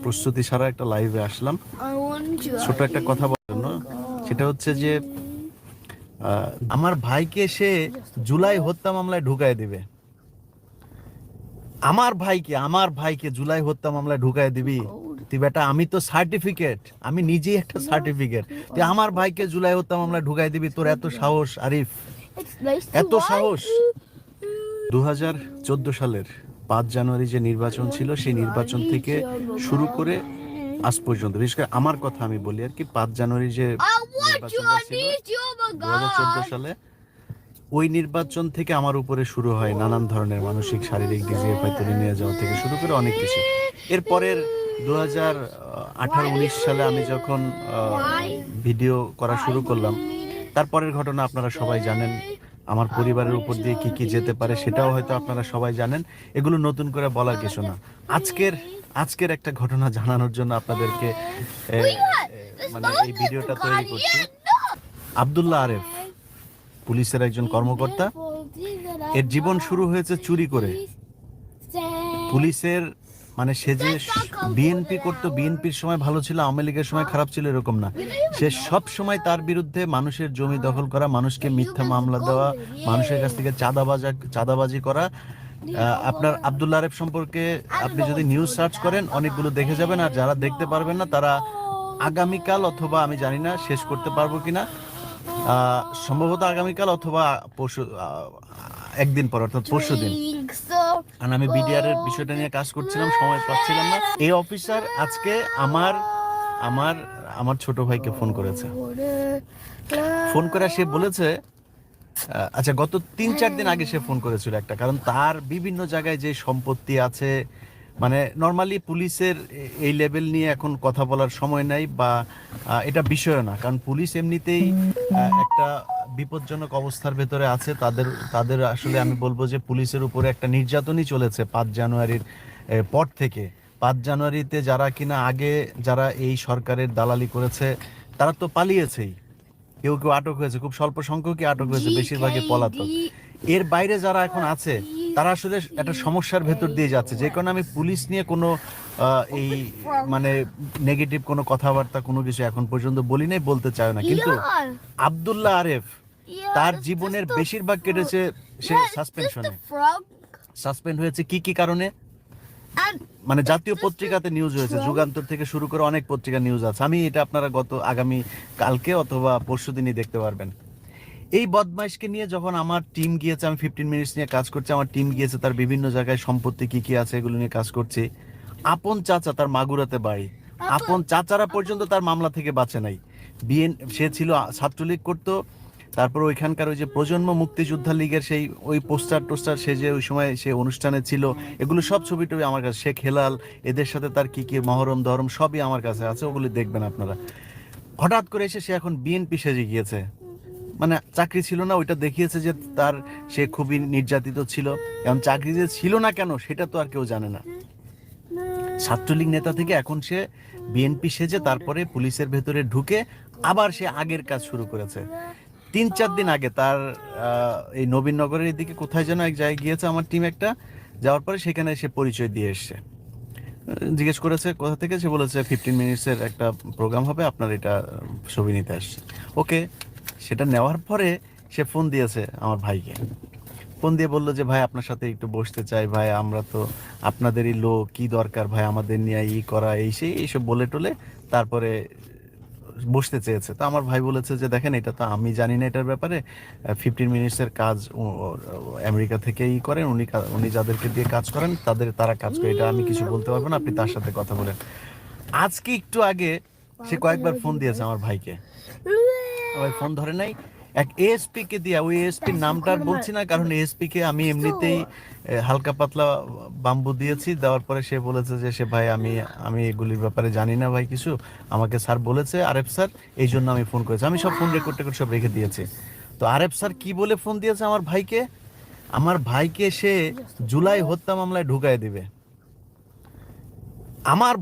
প্রস্তুতি ছাড়া একটা লাইভে আসলাম ছোট একটা কথা বলার জন্য। সেটা হচ্ছে যে আমার ভাইকে সে জুলাই হত্যা মামলায় ঢুকায় দিবে। আমার ভাইকে জুলাই হত্যা মামলায় ঢুকায় দিবি তুই বেটা? আমি তো সার্টিফিকেট, আমি নিজেই একটা সার্টিফিকেট। তুই আমার ভাইকে জুলাই হত্যা মামলায় ঢুকায় দিবি? তোর এত সাহস আরিফ, এত সাহস! 2014 সালের 5 জানুয়ারি যে নির্বাচন ছিল, সেই নির্বাচন থেকে শুরু করে আজ পর্যন্ত, বিশেষ করে আমার কথা আমি বলি আর কি, 5 জানুয়ারি যে নির্বাচনটা ছিল 2014 সালে, ওই নির্বাচন থেকে আমার উপরে শুরু হয় নানান ধরনের মানসিক শারীরিক ডিজিএফআই তুলে নিয়ে যাওয়া থেকে শুরু করে অনেক কিছু। এরপরের 2018-19 সালে আমি যখন ভিডিও করা শুরু করলাম, তারপরের ঘটনা আপনারা সবাই জানেন। আমার পরিবারের উপর দিয়ে কি কি যেতে পারে সেটাও হয়তো আপনারা সবাই জানেন। এগুলো নতুন করে বলার কিছু না। আজকের একটা ঘটনা জানানোর জন্য আপনাদেরকে মানে এই ভিডিওটা তৈরি করছি। আব্দুল্লাহ আরেফ পুলিশের একজন কর্মকর্তা, এর জীবন শুরু হয়েছে চুরি করে। পুলিশের মানে সে যে বিএনপি করতো, বিএনপির সময় ভালো ছিল, আওয়ামী লীগের সময় খারাপ ছিল এরকম না। সে সব সময় তার বিরুদ্ধে মানুষের জমি দখল করা, মানুষকে মিথ্যা মামলা দেওয়া, মানুষের কাছ থেকে চাঁদাবাজি করা। আপনার আব্দুল্লাহ আরেফ সম্পর্কে আপনি যদি নিউজ সার্চ করেন অনেকগুলো দেখে যাবেন। আর যারা দেখতে পারবেন না তারা আগামীকাল অথবা আমি জানি না শেষ করতে পারবো কিনা, সম্ভবত আগামীকাল অথবা পরশু, একদিন পর অর্থাৎ পরশু দিন। আর আমি বিডিআর এর বিষয়টা নিয়ে কাজ করছিলাম, সময় পাচ্ছিলাম না। এই অফিসার আজকে আমার ছোট ভাইকে ফোন করেছে। ফোন করে সে বলেছে, আচ্ছা গত 3-4 দিন আগে সে ফোন করেছিল একটা, কারণ তার বিভিন্ন জায়গায় যে সম্পত্তি আছে, মানে নর্মালি পুলিশের এই লেভেল নিয়ে এখন কথা বলার সময় নাই বা এটা বিষয় না, কারণ পুলিশ এমনিতেই একটা বিপজ্জনক অবস্থার ভেতরে আছে। তাদের আসলে আমি বলবো যে পুলিশের উপরে একটা নির্যাতনই চলেছে 5 জানুয়ারির পর থেকে। 5 জানুয়ারিতে যারা কিনা আগে যারা এই সরকারের দালালি করেছে তারা তো পালিয়েছেই, কেউ কেউ আটক হয়েছে, খুব স্বল্প সংখ্যকই আটক হয়েছে, বেশিরভাগই পলাতক। এর বাইরে যারা এখন আছে তারা আসলে একটা সমস্যার ভেতর দিয়ে যাচ্ছে, যে কারণে আমি পুলিশ নিয়ে কোনো এই মানে নেগেটিভ কোনো কথাবার্তা কোনো কিছু এখন পর্যন্ত বলি নাই, বলতে চাই না। কিন্তু আব্দুল্লাহ আরেফ তার জীবনের বেশিরভাগ কেটেছে সে সাসপেন্ড হয়েছে কি কারণে, মানে জাতীয় পত্রিকাতে নিউজ হয়েছে, যুগান্তর থেকে শুরু করে অনেক পত্রিকা নিউজ আছে। আমি এটা আপনারা আগামী কালকে অথবা পরশুদিনই দেখতে পারবেন। এই বদমাইশকে নিয়ে যখন আমার টিম গিয়েছে, আমি 15 মিনিটস নিয়ে কাজ করছি, আমার টিম গিয়েছে তার বিভিন্ন জায়গায় সম্পত্তি কি আছে এগুলো নিয়ে কাজ করছি। আপন চাচা, তার মাগুরাতে বাড়ি, আপন চাচারা পর্যন্ত তার মামলা থেকে বাঁচে নাই। সে ছিল ছাত্রলীগ করতো, তারপর ওইখানকার ওই যে প্রজন্ম মুক্তিযোদ্ধা লীগের সেই ওই টোস্টার সে যে ওই সময় সে অনুষ্ঠানে ছিল, এগুলো সব ছবি টবি আমার কাছে, শেখ হেলাল এদের সাথে তার কি মহরম ধরম সবই আমার কাছে আছে, ওগুলি দেখবেন আপনারা। হঠাৎ করে এসে সে এখন বিএনপি সেজে গিয়েছে, মানে চাকরি ছিল না ওইটা দেখিয়েছে যে সে খুবই নির্যাতিত ছিল। এখন চাকরি যে ছিল না কেন সেটা তো আর কেউ জানে না। ছাত্রলীগ নেতা থেকে এখন সে বিএনপি সেজে তারপরে পুলিশের ভেতরে ঢুকে আবার সে আগের কাজ শুরু করেছে। 3-4 দিন আগে তার এই নবীনগরের এদিকে কোথায় যেন এক জায়গায় গিয়েছে আমার টিম একটা, যাওয়ার পরে সেখানে সে পরিচয় দিয়ে এসছে। জিজ্ঞেস করেছে কোথা থেকে, সে বলেছে 15 মিনিটসের একটা প্রোগ্রাম হবে, আপনার এটা ছবি নিতে আসছে। ওকে, সেটা নেওয়ার পরে সে ফোন দিয়েছে আমার ভাইকে, ফোন দিয়ে বললো যে ভাই আপনার সাথে একটু বসতে চাই, ভাই আমরা তো আপনাদেরই লোক, কি দরকার ভাই আমাদের নিয়ে করা এই সেই এইসব বলে টোলে তারপরে বসতে চেয়েছে। তো আমার ভাই বলেছে যে দেখেন এটা তো আমি জানি না এটার ব্যাপারে, 15 মিনিটসের কাজ আমেরিকা থেকে করেন উনি যাদেরকে দিয়ে কাজ করেন তারা কাজ করে, এটা আমি কিছু বলতে পারবো না, আপনি তার সাথে কথা বলেন। আজকে একটু আগে সে কয়েকবার ফোন দিয়েছে আমার ভাইকে, ওই ফোন ধরে নাই। এক এএসপি কে দিয়া, ওই এএসপির নামটা আর বলছি না, কারণ এএসপি কে আমি এমনিতেই হালকা পাতলা বাম্বু দিয়েছি, দেওয়ার পরে সে বলেছে যে সে ভাই আমি এগুলির ব্যাপারে জানি না ভাই কিছু, আমাকে স্যার বলেছে আরেফ স্যার, এই জন্য আমি ফোন করেছি। আমি সব ফোন রেকর্ড সব রেখে দিয়েছি। তো আরেফ স্যার কি বলে ফোন দিয়েছে আমার ভাইকে সে জুলাই হত্যা মামলায় ঢুকায় দিবে। আমার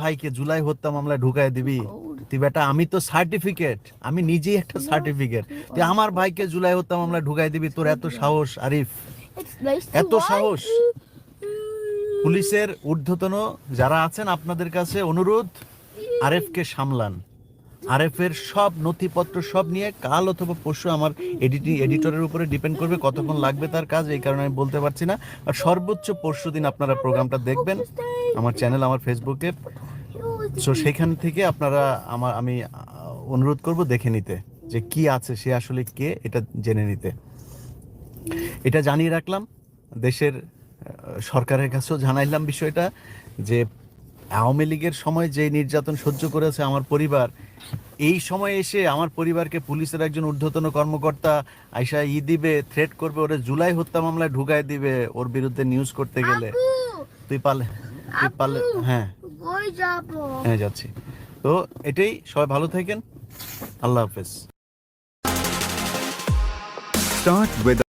ভাইকে জুলাই হত্যা মামলায় ঢুকায় দিবি তুই বেটা? আমি তো সার্টিফিকেট, আমি নিজেই একটা সার্টিফিকেট। তুই আমার ভাইকে জুলাই হত্যা মামলায় ঢুকায় দিবি? তোর এত সাহস আরিফ, এত সাহস! পুলিশের ঊর্ধ্বতন যারা আছেন আপনাদের কাছে অনুরোধ, আরেফকে সামলান। আরেফের সব নথিপত্র সব নিয়ে কাল অথবা পরশু আমার এডিটরের উপরে ডিপেন্ড করবে কতক্ষণ লাগবে তার কাজ, এই কারণে আমি বলতে পারছি না। আর সর্বোচ্চ পরশু দিন আপনারা প্রোগ্রামটা দেখবেন আমার চ্যানেল, আমার ফেসবুকে। সো সেখান থেকে আপনারা আমি অনুরোধ করব দেখে নিতে যে কি আছে, সে আসলে কে, এটা জেনে নিতে। এটা জানিয়ে রাখলাম, দেশের সরকারের কাছেও জানাইলাম বিষয়টা, যে আওয়ামী লীগের সময় যে নির্যাতন সহ্য করেছে আমার পরিবার, এই সময় এসে আমার পরিবারকে পুলিশের একজন ঊর্ধ্বতন কর্মকর্তা আইসা দিবে, থ্রেট করবে, ওরে জুলাই হত্যা মামলায় ঢুকায় দিবে ওর বিরুদ্ধে নিউজ করতে গেলে। তুই পারলে হ্যাঁ হ্যাঁ যাচ্ছি। তো এটাই, সবাই ভালো থাকেন, আল্লাহ হাফেজ। Start with